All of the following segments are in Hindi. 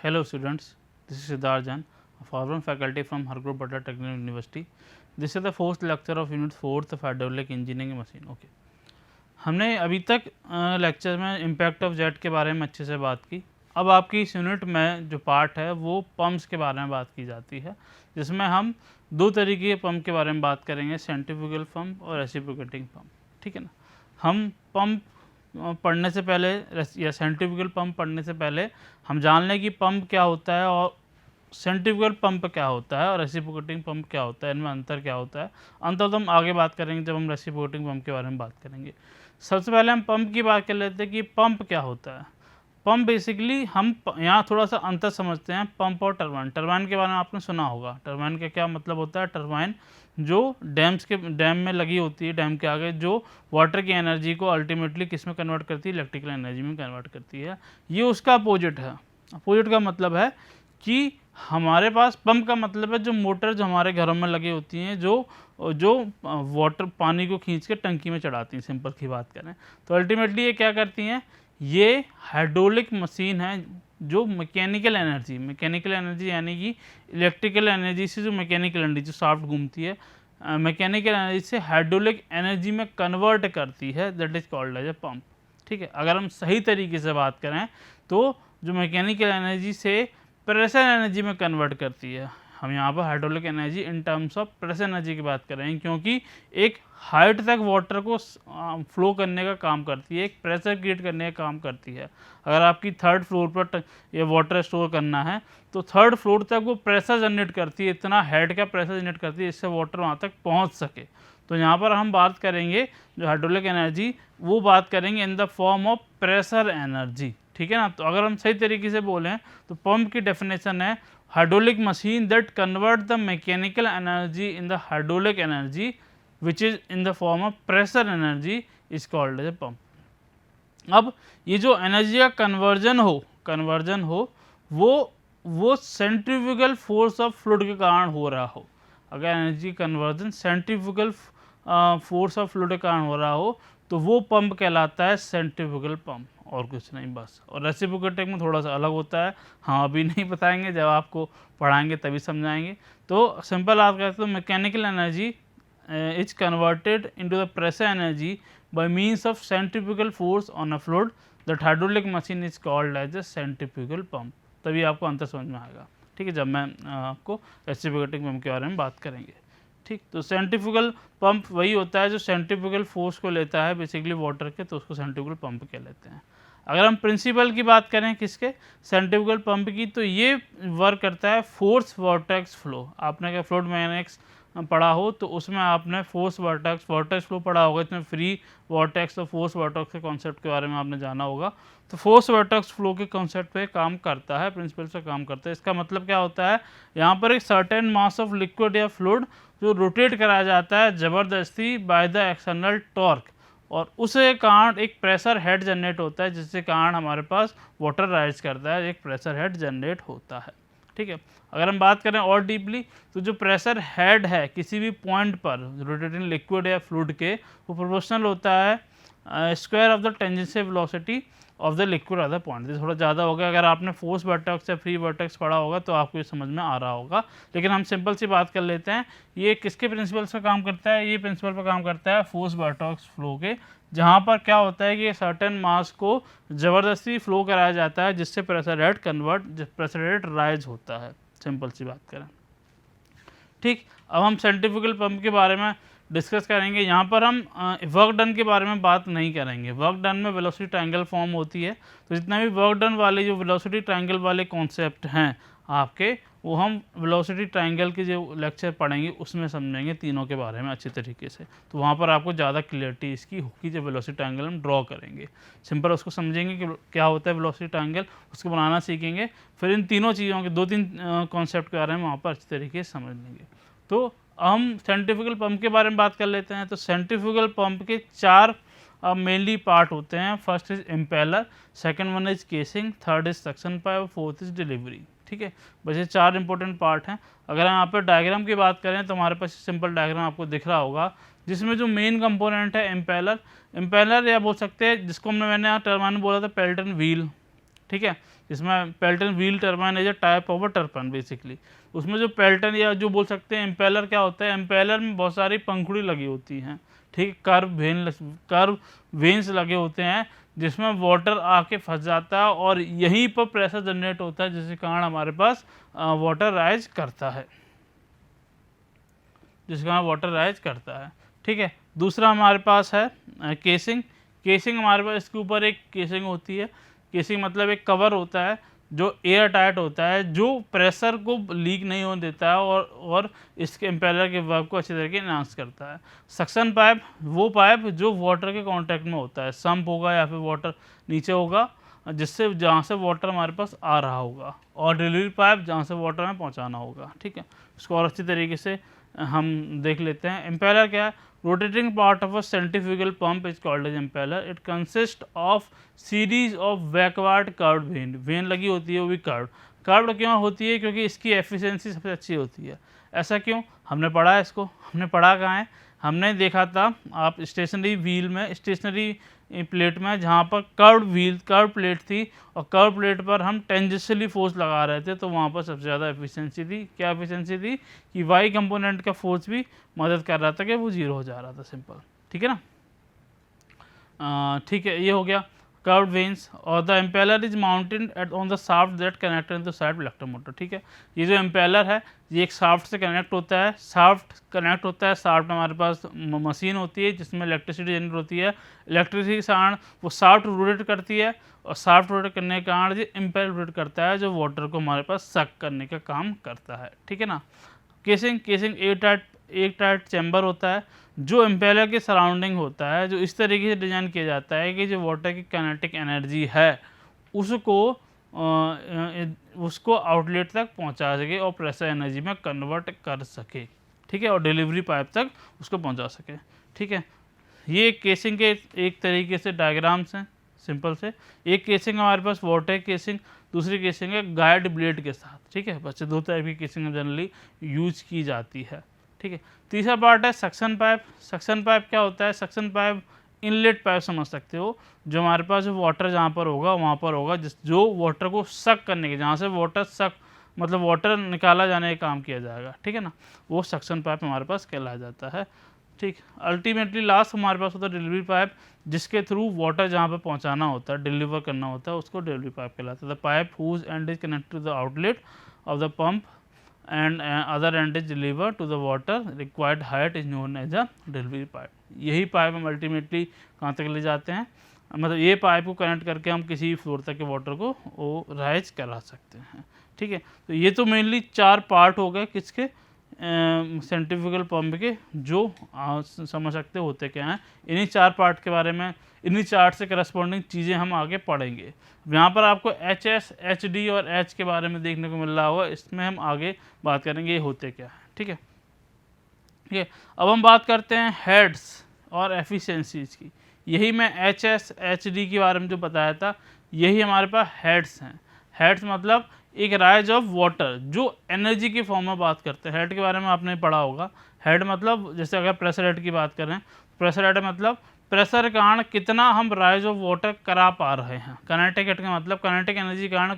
Hello students, this is Siddharth Jain, a foreign faculty from Hargrove Butler Technical University. This is the fourth lecture of Unit 4th of Hydraulic Engineering Machine. Okay. हमने अभी तक लेक्चर में इम्पैक्ट ऑफ जेट के बारे में अच्छे से बात की। अब आपकी इस यूनिट में जो पार्ट है वो पंप्स के बारे में बात की जाती है, जिसमें हम दो तरीके के पंप के बारे में बात करेंगे, सेंट्रीफ्यूगल पंप और रेसिप्रोकेटिंग पंप। ठीक है ना। हम पंप पढ़ने से पहले या सेंट्रीफ्यूगल पंप पढ़ने से पहले हम जान लें कि पंप क्या होता है और सेंट्रीफ्यूगल पंप क्या होता है और रेसिप्रोकेटिंग पंप क्या होता है, इनमें अंतर क्या होता है। अंतर तो हम आगे बात करेंगे जब हम रेसिप्रोकेटिंग पंप के बारे में बात करेंगे। सबसे पहले हम पंप की बात कर लेते हैं कि पंप क्या होता है। पंप बेसिकली हम यहाँ थोड़ा सा अंतर समझते हैं, पंप और टरबाइन। टरबाइन के बारे में आपने सुना होगा। टरबाइन का क्या मतलब होता है? टरबाइन जो डैम में लगी होती है, डैम के आगे, जो वाटर की एनर्जी को अल्टीमेटली किस में कन्वर्ट करती है? इलेक्ट्रिकल एनर्जी में कन्वर्ट करती है। ये उसका अपोजिट है। अपोजिट का मतलब है कि हमारे पास पंप का मतलब है जो मोटर जो हमारे घरों में लगी होती हैं, जो वाटर पानी को खींच के टंकी में चढ़ाती हैं, सिंपल की बात करें तो अल्टीमेटली ये क्या करती हैं? ये हाइड्रोलिक मशीन है जो मैकेनिकल एनर्जी यानी कि इलेक्ट्रिकल एनर्जी से जो मैकेनिकल एनर्जी जो शाफ्ट घूमती है, मैकेनिकल एनर्जी से हाइड्रोलिक एनर्जी में कन्वर्ट करती है, that is called as a pump. ठीक है। अगर हम सही तरीके से बात करें तो जो मैकेनिकल एनर्जी से प्रेशर एनर्जी में कन्वर्ट करती है। हम यहाँ पर hydraulic energy in terms of pressure energy की बात कर रहे हैं, क्योंकि एक हाइट तक वाटर को फ्लो करने का काम करती है, एक प्रेशर क्रिएट करने का काम करती है। अगर आपकी थर्ड फ्लोर पर ये वाटर स्टोर करना है तो थर्ड फ्लोर तक वो प्रेशर जनरेट करती है, इतना हेड का प्रेशर जनरेट करती है जिससे वाटर वहाँ तक पहुँच सके। तो यहाँ पर हम बात करेंगे जो हाइड्रोलिक एनर्जी, वो बात करेंगे in the form of pressure energy. ठीक है ना। तो अगर हम सही तरीके से बोलें तो पंप की डेफिनेशन है hydraulic machine that convert the mechanical energy in the hydraulic energy which is in the form of pressure energy is called as a pump। अब ये जो एनर्जी का कन्वर्जन हो वो सेंट्रीफ्यूगल फोर्स ऑफ फ्लूइड के कारण हो रहा हो। अगर energy conversion centrifugal force of fluid के कारण हो रहा हो तो वो पंप कहलाता है सेंट्रीफ्यूगल पंप, और कुछ नहीं बस। और रेसिप्रोकेटिंग में थोड़ा सा अलग होता है, हाँ अभी नहीं बताएंगे, जब आपको पढ़ाएंगे तभी समझाएंगे। तो सिंपल आप कहते हो mechanical energy is converted into the pressure energy by means of centrifugal force on a fluid, that hydraulic machine is called as a centrifugal pump. तभी आपको अंतर समझ में आएगा। ठीक है, जब मैं आपको रेसिप्रोकेटिंग पंप के बारे में बात करेंगे। ठीक, तो सेंट्रीफ्यूगल पंप वही होता है जो सेंट्रीफ्यूगल फोर्स को लेता है बेसिकली वाटर के, तो उसको सेंट्रीफ्यूगल पंप कह लेते हैं। अगर हम प्रिंसिपल की बात करें किसके? सेंट्रीफ्यूगल पंप की, तो ये वर्क करता है फोर्स वर्टेक्स फ्लो। आपने अगर फ्लूइड मैकेनिक्स पढ़ा हो तो उसमें आपने फोर्स वर्टेक्स फ्लो पढ़ा होगा, इसमें फ्री वर्टेक्स और फोर्स वर्टेक्स के कॉन्सेप्ट के बारे में आपने जाना होगा। तो फोर्स वर्टेक्स फ्लो के कॉन्सेप्ट पे काम करता है, प्रिंसिपल से काम करता है। इसका मतलब क्या होता है? यहाँ पर एक सर्टेन मास ऑफ लिक्विड या फ्लूइड जो रोटेट कराया जाता है ज़बरदस्ती बाय द एक्सटर्नल टॉर्क, और उसके कारण एक प्रेशर हेड जनरेट होता है, जिसके कारण हमारे पास वाटर राइज करता है, एक प्रेशर हेड जनरेट होता है। ठीक है। अगर हम बात करें और डीपली तो जो प्रेशर हेड है किसी भी पॉइंट पर रोटेटिंग लिक्विड या फ्लूइड के, वो प्रोपोर्शनल होता है square of the tangential velocity of the liquid at the point. ये थोड़ा ज़्यादा होगा, अगर आपने फोर्स वर्टेक्स या फ्री वर्टेक्स पढ़ा होगा तो आपको ये समझ में आ रहा होगा, लेकिन हम सिंपल सी बात कर लेते हैं। ये किसके प्रिंसिपल से काम करता है? ये प्रिंसिपल पर काम करता है फोर्स वर्टेक्स फ्लो के, जहाँ पर क्या होता है कि सर्टेन मास को ज़बरदस्ती फ्लो कराया जाता है जिससे प्रेशर हेड राइज होता है, सिंपल सी बात करें। ठीक, अब हम सेंट्रीफ्यूगल पंप के बारे में डिस्कस करेंगे। यहाँ पर हम वर्क डन के बारे में बात नहीं करेंगे। वर्क डन में वेलोसिटी ट्रायंगल फॉर्म होती है, तो जितना भी वर्क डन वाले जो वेलोसिटी ट्रायंगल वाले कॉन्सेप्ट हैं आपके, वो हम वेलोसिटी ट्रायंगल के जो लेक्चर पढ़ेंगे उसमें समझेंगे तीनों के बारे में अच्छे तरीके से। तो वहाँ पर आपको ज़्यादा क्लियरिटी इसकी होगी जब वेलोसिटी ट्रायंगल हम ड्रॉ करेंगे। सिंपल उसको समझेंगे कि क्या होता है वेलोसिटी ट्रायंगल, उसको बनाना सीखेंगे, फिर इन तीनों चीज़ों के दो तीन कॉन्सेप्ट के बारे में वहाँ पर अच्छे तरीके से समझ लेंगे। तो हम सेंट्रीफ्यूगल पंप के बारे में बात कर लेते हैं। तो सेंट्रीफ्यूगल पंप के चार मेनली पार्ट होते हैं। First is impeller, second one is casing, third is suction pipe, fourth is delivery. ठीक है, बस ये चार इंपॉर्टेंट पार्ट हैं। अगर हम यहाँ पर डायग्राम की बात करें तो हमारे पास सिंपल डायग्राम आपको दिख रहा होगा, जिसमें जो मेन कंपोनेंट है इम्पेलर या बोल सकते हैं जिसको मैंने यहाँ टर्बाइन बोला था पेल्टन व्हील। ठीक है, इसमें Pelton wheel turbine as a type of a turbine basically. उसमें जो पेल्टन या जो बोल सकते हैं इम्पेलर क्या होता है, इम्पेलर में बहुत सारी पंखुड़ी लगी होती हैं, ठीक, कर्व वेन्स लगे होते हैं जिसमें वाटर आके फंस जाता है और यहीं पर प्रेशर जनरेट होता है जिसके कारण हमारे पास वाटर राइज करता है, जिसके कारण वाटर राइज करता है। ठीक है, दूसरा हमारे पास है केसिंग। केसिंग हमारे पास इसके ऊपर एक केसिंग होती है। केसिंग मतलब एक कवर होता है जो एयर टाइट होता है, जो प्रेशर को लीक नहीं होने देता है और इसके इम्पेलर के वर्क को अच्छी तरीके इनहांस करता है। सक्शन पाइप वो पाइप जो वाटर के कांटेक्ट में होता है, सम्प होगा या फिर वाटर नीचे होगा जिससे जहाँ से वाटर हमारे पास आ रहा होगा, और डिलीवरी पाइप जहाँ से वाटर में पहुँचाना होगा। ठीक है, इसको और अच्छी तरीके से हम देख लेते हैं। इम्पेलर क्या है? Rotating part of a centrifugal pump is called as impeller. It consist of series of backward curved vane लगी होती है, वो भी कर्व्ड क्यों होती है? क्योंकि इसकी एफिशिएंसी सबसे अच्छी होती है। ऐसा क्यों? हमने पढ़ा है इसको, हमने पढ़ा कहाँ है? हमने देखा था आप स्टेशनरी व्हील में, स्टेशनरी प्लेट में, जहाँ पर कर्व प्लेट थी और कर्व प्लेट पर हम टेंजेंशियली फोर्स लगा रहे थे, तो वहाँ पर सबसे ज़्यादा एफिशिएंसी थी। क्या एफिशिएंसी थी? कि वाई कंपोनेंट का फोर्स भी मदद कर रहा था कि वो जीरो हो जा रहा था, सिंपल। ठीक है ना? ठीक है, ये हो गया कर्व्ड वेन्स। और the impeller is mounted at on the shaft that connected to side electromotor. ठीक है, ये जो इम्पेलर है ये एक शाफ्ट से कनेक्ट होता है। शाफ्ट में हमारे पास मशीन होती है जिसमें इलेक्ट्रिसिटी जनरेट होती है। इलेक्ट्रिसिटी के कारण वो शाफ्ट रोटेट करती है और शाफ्ट रोटेट करने के कारण ये इम्पेलर रोटेट करता है जो वाटर को हमारे पास सक करने का काम करता है। ठीक है ना? केसिंग एक टाइट चैम्बर होता है जो इम्पेलर के सराउंडिंग होता है, जो इस तरीके से डिज़ाइन किया जाता है कि जो वाटर की काइनेटिक एनर्जी है उसको आउटलेट तक पहुंचा सके और प्रेशर एनर्जी में कन्वर्ट कर सके। ठीक है, और डिलीवरी पाइप तक उसको पहुंचा सके। ठीक है, ये केसिंग के एक तरीके से डायग्राम्स हैं, सिंपल से। एक केसिंग हमारे पास वाटर केसिंग, दूसरी केसिंग है गाइड ब्लेड के साथ। ठीक है, बच्चे दो टाइप की केसिंग जनरली यूज की जाती है। ठीक है, तीसरा पार्ट है सक्शन पाइप। सक्शन पाइप क्या होता है? सक्शन पाइप इनलेट पाइप समझ सकते हो, जो हमारे पास जो वाटर जहाँ पर होगा वहाँ पर होगा, जो वाटर को सक करने के, जहाँ से वाटर सक मतलब वाटर निकाला जाने का काम किया जाएगा। ठीक है ना? वो सक्शन पाइप हमारे पास कहलाया जाता है। ठीक, अल्टीमेटली लास्ट हमारे पास होता है डिलीवरी पाइप, जिसके थ्रू वाटर जहाँ पर पहुँचाना होता है, डिलीवर करना होता है, उसको डिलीवरी पाइप कहलाता है। The pipe whose end is connected to the outlet of the pump and other end is delivered to the water required height is known as a delivery pipe। यही पाइप हम अल्टीमेटली कहाँ तक ले जाते हैं, मतलब ये पाइप को कनेक्ट करके हम किसी भी फ्लोर तक के वाटर को वो राइज करा सकते हैं। ठीक है, तो ये तो मेनली 4 पार्ट हो गए किसके, सेंट्रीफ्यूगल पंप के, जो समझ सकते होते क्या हैं। इन्हीं 4 पार्ट के बारे में, इन्हीं चार्ट से करस्पॉन्डिंग चीज़ें हम आगे पढ़ेंगे। यहाँ पर आपको HS, HD और H के बारे में देखने को मिल रहा होगा, इसमें हम आगे बात करेंगे ये होते क्या है। ठीक है, ठीक है, अब हम बात करते हैं हेड्स और एफिशिएंसीज की। यही मैं HS, HD के बारे में जो बताया था, यही हमारे पास हेड्स हैं। हेड्स मतलब एक राइज ऑफ वाटर, जो एनर्जी की फॉर्म में बात करते हैं। हेड के बारे में आपने पढ़ा होगा। हेड मतलब जैसे अगर प्रेशर हेड की बात करें, प्रेशर हेड मतलब प्रेशर के कारण कितना हम राइज ऑफ वाटर करा पा रहे हैं। काइनेटिक हेड का मतलब काइनेटिक एनर्जी के कारण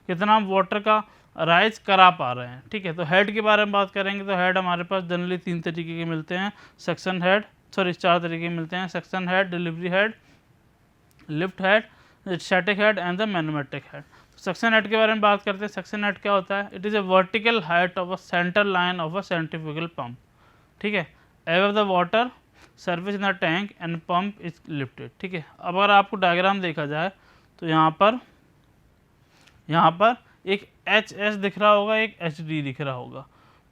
कितना हम वाटर का राइज करा पा रहे हैं। ठीक है, तो हेड के बारे में बात करेंगे तो हेड हमारे पास जनरली 3 तरीके के मिलते हैं। सक्शन हेड, 4 तरीके के मिलते हैं। Suction head, delivery head, lift head, static head and the magnetic head. Suction head के बारे में बात करते हैं। सक्शन हेड क्या होता है? It is a vertical height of a centre line of a centrifugal pump. ठीक है, above the water surface in the tank and pump is lifted. ठीक है, अब अगर आपको डायग्राम देखा जाए तो यहाँ पर एक HS दिख रहा होगा, एक HD दिख रहा होगा।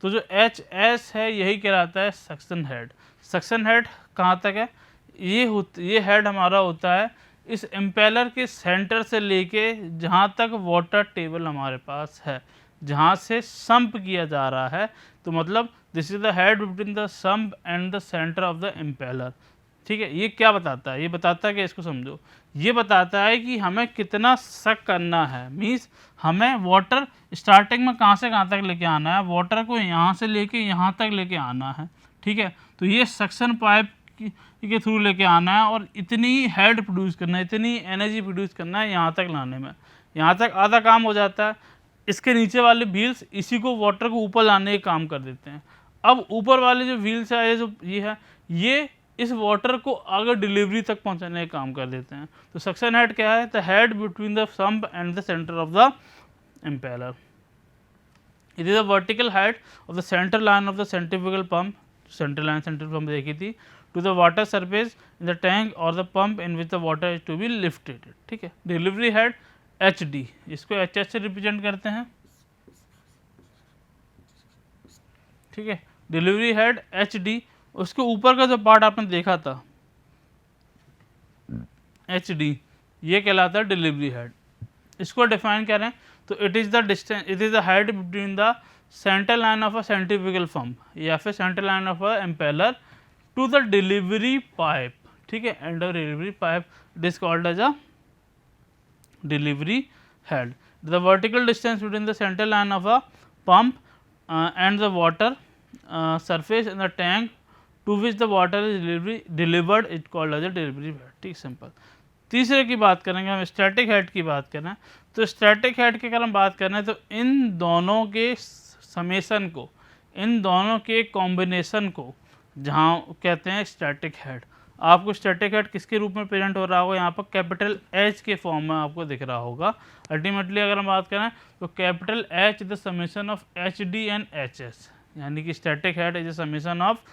तो जो HS है यही कहलाता है सक्शन हेड। सक्शन हेड कहाँ तक है? ये हेड हमारा होता है इस इम्पेलर के सेंटर से लेके जहाँ तक वाटर टेबल हमारे पास है, जहाँ से सम्प किया जा रहा है, तो मतलब this is the head between the sump and the centre of the impeller. ठीक है, ये क्या बताता है? ये बताता है कि इसको समझो, ये बताता है कि हमें कितना सक करना है। मीन्स हमें वाटर स्टार्टिंग में कहाँ से कहाँ तक लेके आना है, वाटर को यहाँ से लेके यहाँ तक लेके आना है। ठीक है, तो ये सक्शन पाइप के थ्रू लेके आना है और इतनी हेड प्रोड्यूस करना है, इतनी एनर्जी प्रोड्यूस करना है यहाँ तक लाने में। यहाँ तक आधा काम हो जाता है, इसके नीचे वाले व्हील्स इसी को वाटर को ऊपर लाने का काम कर देते हैं। अब ऊपर वाले जो व्हील्स है, ये है, ये इस वाटर को आगे डिलीवरी तक पहुँचाने का काम कर देते हैं। तो सक्शन हेड क्या है? The head between the sump and the centre of the impeller. It is a vertical head of the center line of the centrifugal pump, central pump देखी थी, to the water surface in the tank or the pump in which the water is to be lifted. ठीक है। डिलीवरी हेड HD, इसको HS से रिप्रेजेंट करते हैं। ठीक है, डिलीवरी हेड HD, उसके ऊपर का जो पार्ट आपने देखा था HD, ये कहलाता है डिलीवरी हेड। इसको डिफाइन करें तो it is the distance, it is the head between the centre line of a centrifugal pump या फिर centre line of a impeller to the delivery pipe. ठीक है, end of delivery pipe, it is called as a delivery head. The vertical distance between the centre line of a pump and the water surface in the tank to which the water is delivered is called as a delivery head। ठीक, सिंपल। तीसरे की बात करेंगे हम, स्टैटिक हेड की बात करें तो स्टैटिक हेड की अगर हम बात करें तो इन दोनों के समेसन को, इन दोनों के कॉम्बिनेशन को जहाँ कहते हैं स्टैटिक हेड। आपको स्टैटिक हेड किसके रूप में प्रेजेंट हो रहा होगा? यहाँ पर कैपिटल H के फॉर्म में आपको दिख रहा होगा। अल्टीमेटली अगर हम बात करें तो capital H the summation of HD and HS, यानी कि static head is a summation of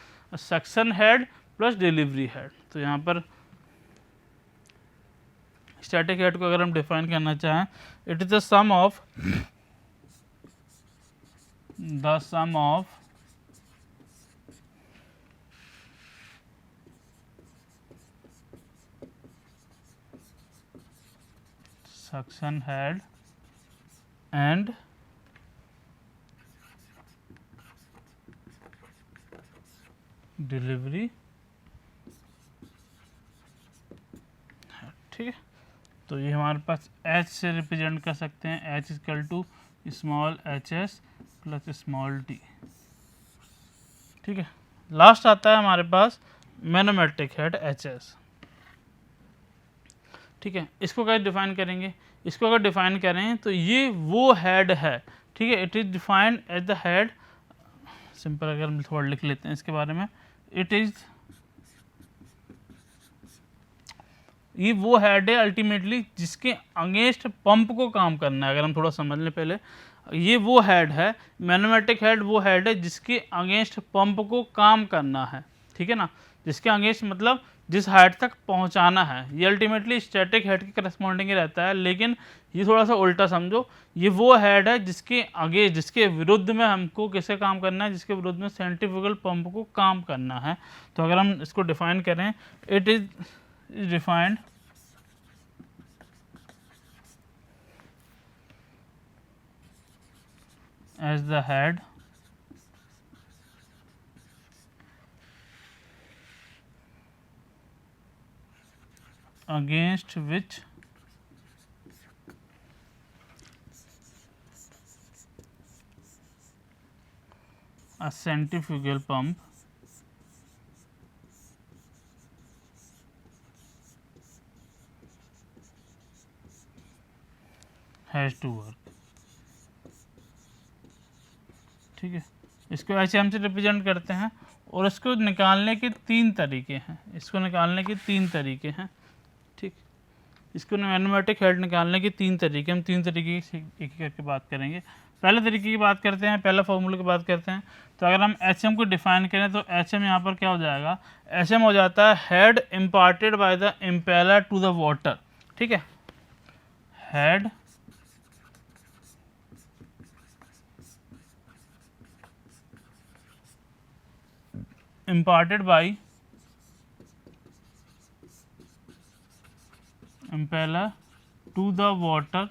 suction head plus delivery head. तो यहाँ पर स्टैटिक हेड को अगर हम डिफाइन करना चाहें, it is the sum of suction head and delivery. ठीक है, तो ये हमारे पास H से रिप्रेजेंट कर सकते हैं, H equal to small HS plus small d। ठीक है, लास्ट आता है हमारे पास मैनोमेट्रिक हेड HS। ठीक है, इसको कैसे डिफाइन करेंगे? इसको अगर डिफाइन करें तो ये वो हेड है। ठीक है, it is defined as the head, simple अगर हम थोड़ा लिख लेते हैं इसके बारे में, इट इज़, ये वो हेड है अल्टीमेटली जिसके अगेंस्ट पंप को काम करना है। अगर हम थोड़ा समझ लें पहले, ये वो हेड है, मैनोमेटिक हेड वो हेड है जिसके अगेंस्ट पंप को काम करना है। ठीक है ना, जिसके अगेंस्ट मतलब जिस हाइट तक पहुंचाना है। ये अल्टीमेटली स्टैटिक हेड के करस्पॉन्डिंग ही रहता है, लेकिन ये थोड़ा सा उल्टा समझो, ये वो हेड है जिसके आगे, जिसके विरुद्ध में हमको किसे काम करना है, जिसके विरुद्ध में सेंट्रीफ्यूगल पंप को काम करना है। तो अगर हम इसको डिफाइन करें, it is defined as the head against which a centrifugal pump has to work। ठीक है, इसको ऐसे हम से रिप्रेजेंट करते हैं और इसको निकालने के तीन तरीके हैं, इसको निकालने के तीन तरीके हैं। ठीक, इसको मैनोमेटिक हेड निकालने के तीन तरीके, हम तीन तरीके से एक करके बात करेंगे। पहले तरीके की बात करते हैं, पहला फॉर्मूले की बात करते हैं। तो अगर हम HM को डिफाइन करें तो HM यहाँ पर क्या हो जाएगा? HM हो जाता है head imparted by the impeller to the water. ठीक है, head imparted by impeller to the water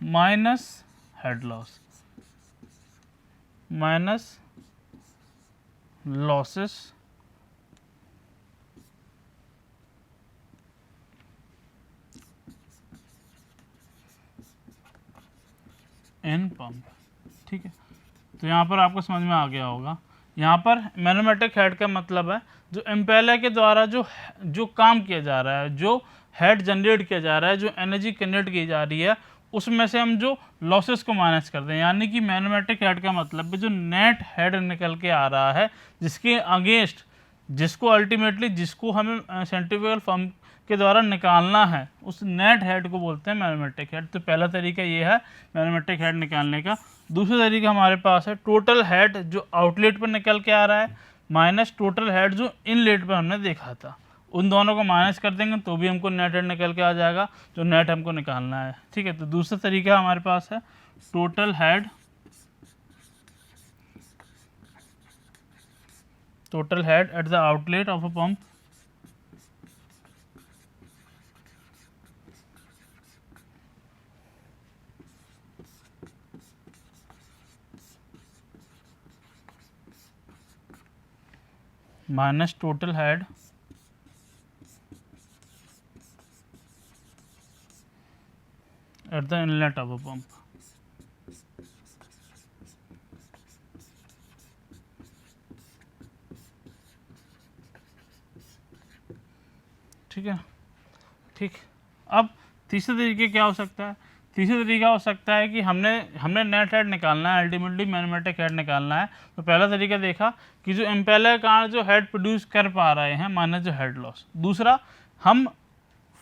minus head loss, minus losses in pump। ठीक है, तो यहाँ पर आपको समझ में आ गया होगा यहाँ पर मैग्नेटिक हेड का मतलब है जो इम्पेलर के द्वारा जो काम किया जा रहा है, जो हेड जनरेट किया जा रहा है, जो एनर्जी जनरेट की जा रही है, उसमें से हम जो लॉसेस को माइनस करते हैं। यानी कि मैग्नेटिक हेड का मतलब है जो नेट हेड निकल के आ रहा है, जिसके अगेंस्ट जिसको अल्टीमेटली जिसको हमें सेंट्रीफ्यूगल फॉर्म के द्वारा निकालना है, उस नेट हेड को बोलते हैं मैग्नेटिक हेड। तो पहला तरीका ये है मैग्नेटिक हेड निकालने का। दूसरा तरीका हमारे पास है टोटल हेड जो आउटलेट पर निकल के आ रहा है माइनस टोटल हेड जो इनलेट पर हमने देखा था। उन दोनों को माइनस कर देंगे तो भी हमको नेट हेड निकल के आ जाएगा जो नेट हमको निकालना है। ठीक है, तो दूसरा तरीका हमारे पास है total head at the outlet of a pump minus total head at the inlet of a pump. ठीक है, ठीक। अब तीसरा तरीके क्या हो सकता है? तीसरा तरीका हो सकता है कि हमने नेट हेड निकालना है, अल्टीमेटली मैग्नेटिक हेड निकालना है। तो पहला तरीका देखा कि जो इम्पेलर कारण जो हेड प्रोड्यूस कर पा रहे हैं माइनस जो हेड लॉस। दूसरा हम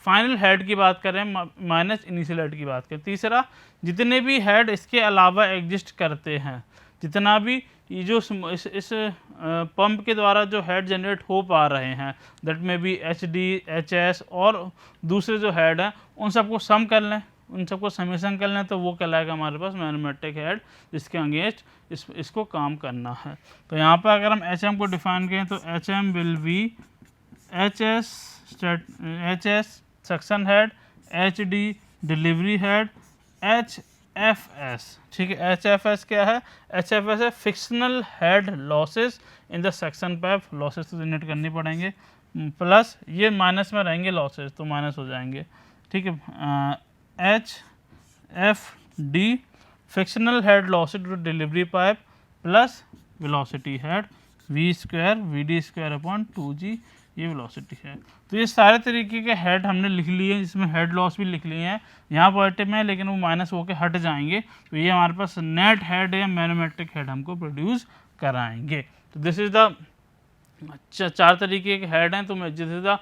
फाइनल हेड की बात करें माइनस इनिशियल हेड की बात करें। तीसरा जितने भी हेड इसके अलावा एग्जिस्ट करते हैं, जितना भी ये जो इस पंप के द्वारा जो हेड जनरेट हो पा रहे हैं, दैट में भी एच डी एच एस और दूसरे जो हेड हैं, उन सबको सम कर लें, उन सबको समेशन कर लें, तो वो कहलाएगा हमारे पास मैग्नेटिक हेड जिसके अगेंस्ट इसको काम करना है। तो यहाँ पर अगर हम एच एम को डिफाइन करें तो H M will be H S suction head, H D delivery head, H F S. ठीक है, एच एफ एस क्या है? एच एफ एस है frictional head losses in the suction pipe. Losses तो जनरेट करनी पड़ेंगे, प्लस ये माइनस में रहेंगे लॉसेस तो माइनस हो जाएंगे। ठीक है, H F D frictional head losses to delivery pipe plus velocity head V square V D square upon 2g, ये वेलोसिटी है। तो ये सारे तरीके के हेड हमने लिख लिए हैं, जिसमें हेड लॉस भी लिख लिए हैं। यहाँ पॉजिटिव में है लेकिन वो माइनस होकर हट जाएंगे, तो ये हमारे पास नेट हेड या मैग्नेटिक हेड हमको प्रोड्यूस कराएंगे। तो दिस इज द चार तरीके के हेड हैं। तो this is the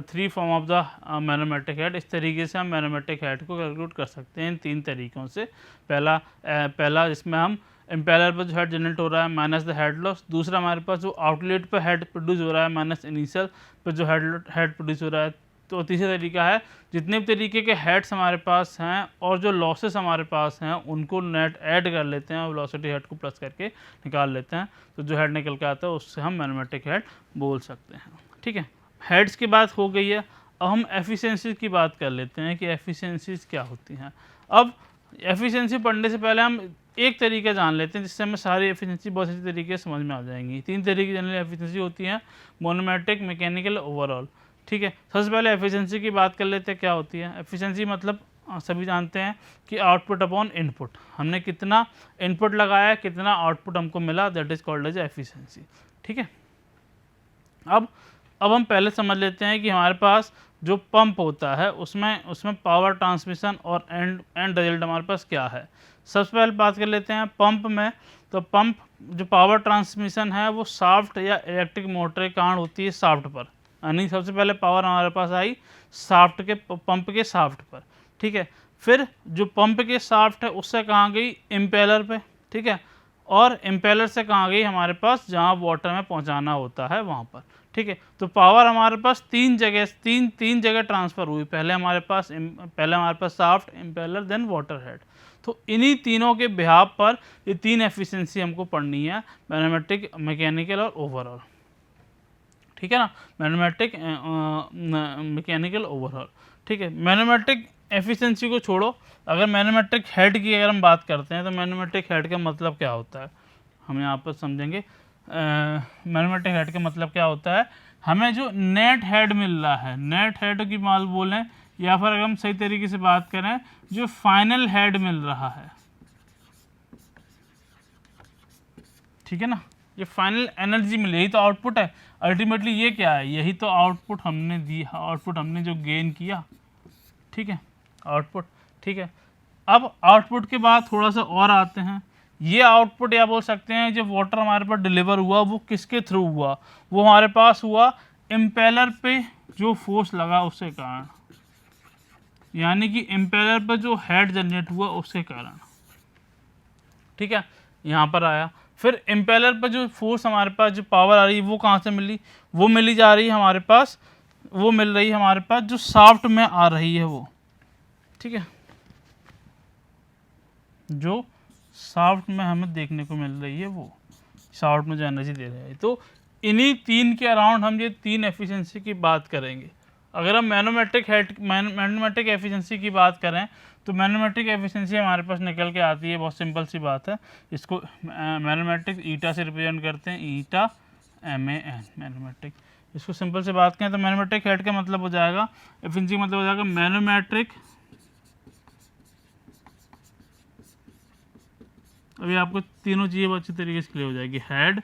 3 form of the magnetic head. इस तरीके से हम मैग्नेटिक हेड को कैलकुलेट कर सकते हैं इन 3 तरीकों से। पहला जिसमें हम इम्पेलर पर जो हेड जनरेट हो रहा है माइनस द हेड लॉस। दूसरा हमारे पास जो आउटलेट पर हेड प्रोड्यूस हो रहा है माइनस इनिशियल पर जो हेड प्रोड्यूस हो रहा है। तो तीसरा तरीका है जितने भी तरीके के हेड्स हमारे पास हैं और जो लॉसेस हमारे पास हैं उनको नेट ऐड कर लेते हैं और वेलोसिटी हेड को प्लस करके निकाल लेते हैं, तो जो हेड निकल के आता है उससे हम मैग्नेटिक हेड बोल सकते हैं। ठीक है, हेड्स की बात हो गई है। अब हम एफिशिएंसी की बात कर लेते हैं कि एफिशिएंसीज क्या होती हैं। अब एफिशिएंसी पढ़ने से पहले हम एक तरीका जान लेते हैं जिससे हमें सारी एफिशिएंसी बहुत अच्छी तरीके से समझ में आ जाएंगी। 3 तरीके जनरल एफिशिएंसी होती हैं, मोनोमेटिक, मैकेनिकल, ओवरऑल। ठीक है, सबसे पहले एफिशिएंसी की बात कर लेते हैं क्या होती है। एफिशिएंसी मतलब सभी जानते हैं कि आउटपुट अपॉन इनपुट, हमने कितना इनपुट लगाया, कितना आउटपुट हमको मिला, that is called as efficiency. ठीक है, अब हम पहले समझ लेते हैं कि हमारे पास जो पंप होता है उसमें पावर ट्रांसमिशन और एंड रिजल्ट हमारे पास क्या है। सबसे पहले बात कर लेते हैं पंप में। तो पंप जो पावर ट्रांसमिशन है वो शाफ्ट या इलेक्ट्रिक मोटर के कारण होती है शाफ्ट पर, यानी सबसे पहले पावर हमारे पास आई शाफ्ट के पंप के शाफ्ट पर। ठीक है, फिर जो पंप के शाफ्ट है उससे कहाँ गई इम्पेलर पे। ठीक है, और इम्पेलर से कहाँ गई हमारे पास जहाँ वाटर में पहुँचाना होता है वहाँ पर। ठीक है, तो पावर हमारे पास तीन जगह ट्रांसफ़र हुई। पहले हमारे पास shaft, impeller, then water head. तो इन्हीं तीनों के बिहाफ पर ये 3 एफिशिएंसी हमको पढ़नी है, मैग्नेटिक, मैकेनिकल और ओवरऑल। ठीक है ना, मैग्नेटिक, मैकेनिकल, ओवरऑल। ठीक है, मैग्नेटिक एफिशिएंसी को छोड़ो, अगर मैग्नेटिक हेड की अगर हम बात करते हैं तो मैग्नेटिक हेड का मतलब क्या होता है हम यहाँ पर समझेंगे। मैग्नेटिक हेड का मतलब क्या होता है, हमें जो नेट हेड मिल रहा है, नेट हेड की माल बोलें या फिर अगर हम सही तरीके से बात करें जो फाइनल हेड मिल रहा है। ठीक है ना, ये फाइनल एनर्जी मिली, यही तो आउटपुट है अल्टीमेटली। ये क्या है, यही तो आउटपुट हमने दी, आउटपुट हमने जो गेन किया, ठीक है, आउटपुट, ठीक है। अब आउटपुट के बाद थोड़ा सा और आते हैं, ये आउटपुट या बोल सकते हैं जो वाटर हमारे पास डिलीवर हुआ वो किसके थ्रू हुआ, वो हमारे पास हुआ इम्पेलर पे जो फोर्स लगा उसके कारण, यानी कि इम्पेलर पे जो हेड जनरेट हुआ उसके कारण, ठीक है, यहाँ पर आया। फिर इम्पेलर पर जो फोर्स हमारे पास जो पावर आ रही है वो कहाँ से मिली, वो मिली जा रही है हमारे पास, वो मिल रही है हमारे पास जो शाफ्ट में आ रही है वो, ठीक है, जो शाफ्ट में हमें देखने को मिल रही है वो, शाफ्ट में जो एनर्जी दे रहा है। तो इन्हीं तीन के अराउंड हम ये तीन एफिशिएंसी की बात करेंगे। अगर हम मैनोमेट्रिक एफिशिएंसी की बात करें तो मैनोमेट्रिक एफिशिएंसी हमारे पास निकल के आती है, बहुत सिंपल सी बात है, इसको मैनोमेट्रिक ईटा से रिप्रेजेंट करते हैं, ईटा MAN मैनोमेट्रिक। इसको सिंपल से बात करें तो मैनोमेट्रिक हेड का मतलब हो जाएगा, एफिशिएंसी मतलब हो जाएगा मैनोमेट्रिक, अभी आपको तीनों चीज़ें अच्छी तरीके से क्लियर हो जाएगी, head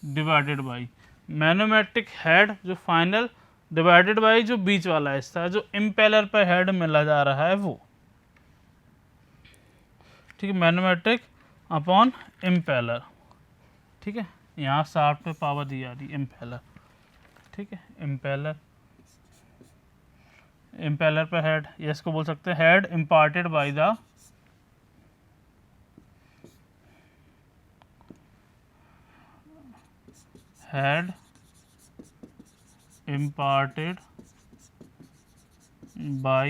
divided by manometric head जो फाइनल डिवाइडेड बाई जो बीच वाला हिस्सा है जो इम्पेलर पर हेड मिला जा रहा है वो, ठीक है, मैनोमेट्रिक अपॉन इम्पेलर, ठीक है, यहाँ शाफ्ट पे पावर दी जा रही है इम्पेलर, ठीक है, इम्पेलर पे हेड, ये इसको बोल सकते हैं head imparted by the head imparted by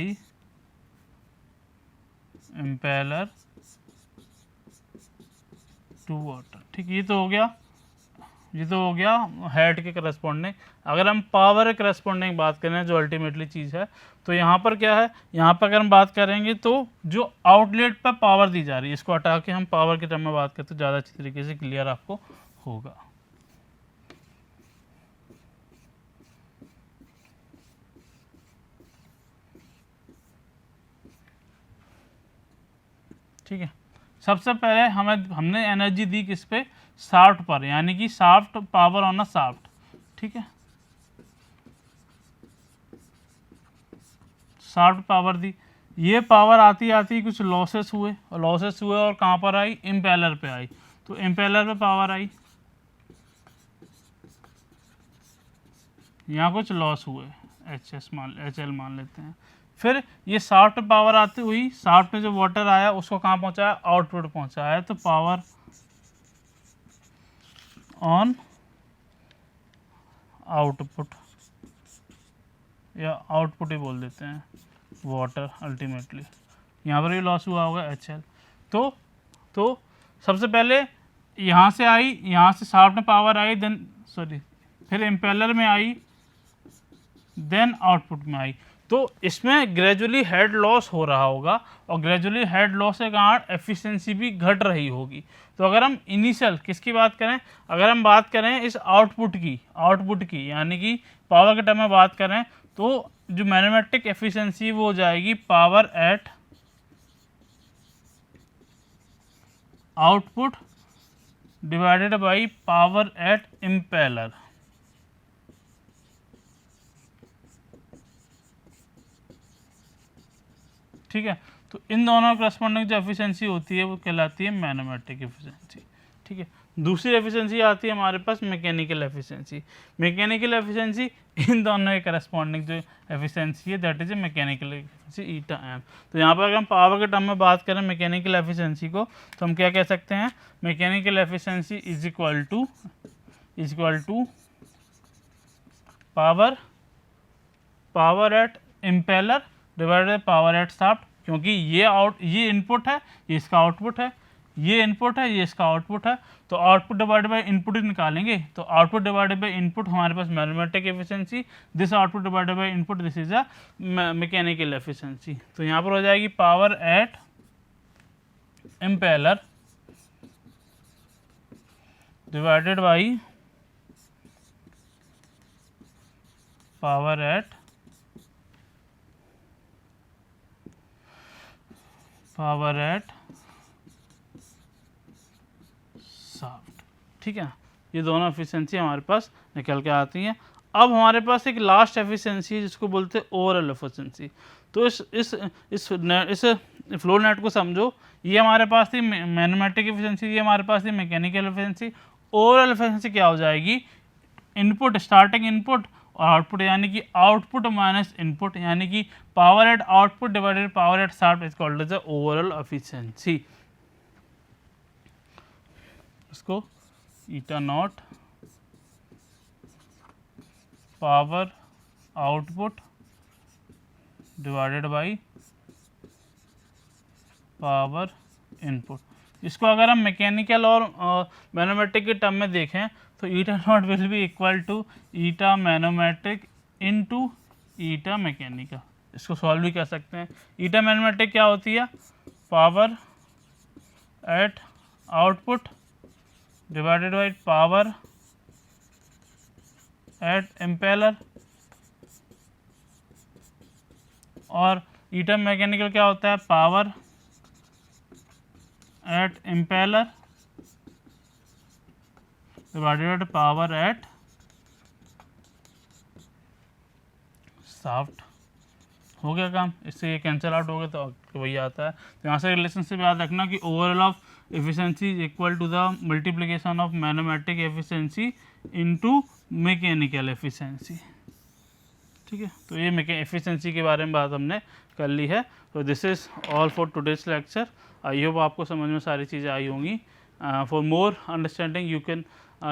impeller to water, ठीक, ये तो हो गया, ये तो हो गया हेड के करस्पॉन्डिंग। अगर हम पावर के करस्पॉन्डिंग बात करें जो अल्टीमेटली चीज़ है, तो यहाँ पर क्या है, यहाँ पर अगर हम बात करेंगे तो जो आउटलेट पर पावर दी जा रही है, इसको हटा के हम पावर के टर्म में बात करते तो ज़्यादा अच्छी तरीके से क्लियर आपको होगा। ठीक है, सबसे पहले हमने एनर्जी दी किस पे, शाफ्ट पर, यानी कि shaft power on a shaft, ठीक है, शाफ्ट पावर दी, ये पावर आती आती कुछ लॉसेस हुए और कहाँ पर आई, इम्पेलर पे आई, तो इम्पेलर पे पावर आई, यहाँ कुछ लॉस हुए, HL मान लेते हैं। फिर ये शाफ्ट पावर आती हुई, शाफ्ट में जो वाटर आया उसको कहाँ पहुँचाया, आउटपुट पहुँचाया, तो पावर ऑन आउटपुट या आउटपुट ही बोल देते हैं, वाटर अल्टीमेटली, यहाँ पर भी लॉस हुआ होगा HL। तो सबसे पहले यहाँ से आई, यहाँ से शाफ्ट में पावर आई, फिर इम्पेलर में आई, देन आउटपुट में आई, तो इसमें ग्रेजुअली हेड लॉस हो रहा होगा और ग्रेजुअली हेड लॉस के कारण एफिशिएंसी भी घट रही होगी। तो अगर हम इनिशियल किसकी बात करें, अगर हम बात करें इस आउटपुट की यानी कि पावर के टर्म में बात करें तो जो मैथमेटिक एफिशिएंसी वो हो जाएगी power at output divided by power at impeller. ठीक है, तो इन दोनों करस्पॉन्डिंग जो एफिशिएंसी होती है वो कहलाती है मैथमेटिक एफिशिएंसी। ठीक है, दूसरी एफिशिएंसी आती है हमारे पास मैकेनिकल एफिशिएंसी। मैकेनिकल एफिशिएंसी इन दोनों के करस्पॉन्डिंग जो एफिशिएंसी है that is a mechanical efficiency eta M. तो यहाँ पर अगर हम पावर के टर्म में बात करें मैकेनिकल एफिशिएंसी को तो हम क्या कह सकते हैं, mechanical efficiency is equal to power at impeller divided by power at shaft, क्योंकि ये इनपुट है, ये इसका आउटपुट है, ये इनपुट है, ये इसका आउटपुट है, तो आउटपुट डिवाइडेड बाय इनपुट ही निकालेंगे। तो आउटपुट डिवाइडेड बाय इनपुट हमारे पास mathematic efficiency, this output divided by input this is a mechanical efficiency. तो यहाँ पर हो जाएगी power at impeller divided by power at shaft. ठीक है, ये दोनों एफिशिएंसी हमारे पास निकल के आती हैं। अब हमारे पास एक लास्ट एफिशिएंसी है जिसको बोलते हैं ओवरऑल एफिशिएंसी। तो इस फ्लो नेट को समझो, ये हमारे पास थी मैथमेटिक एफिशिएंसी, ये हमारे पास थी मैकेनिकल एफिशिएंसी। ओवरऑल एफिशिएंसी क्या हो जाएगी, इनपुट, स्टार्टिंग इनपुट और आउटपुट, यानी कि आउटपुट माइनस इनपुट, यानी कि power at output divided power at start is called as the overall efficiency. इसको eta naught power output divided by power input, इसको अगर हम मैकेनिकल और मैथमेटिक के टर्म में देखें तो eta naught will be equal to eta mathematic into eta mechanical. इसको सॉल्व भी कर सकते हैं। ईटा मैथमेटिक क्या होती है, power at output divided by power at impeller, और ईटा मैकेनिकल क्या होता है, power at impeller divided power at shaft. हो गया काम, इससे ये कैंसिल आउट हो गया तो वही आता है। तो यहाँ से रिलेशनशिप याद रखना कि overall of efficiency is equal to the multiplication of mathematic efficiency into mechanical efficiency. ठीक है, तो ये एफिशिएंसी के बारे में बात हमने कर ली है। तो this is all for today's lecture. I hope आपको समझ में सारी चीज़ें आई होंगी। For more understanding you can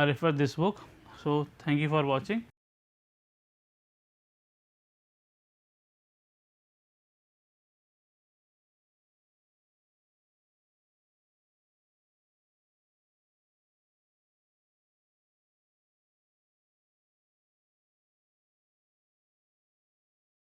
refer this book. So thank you for watching.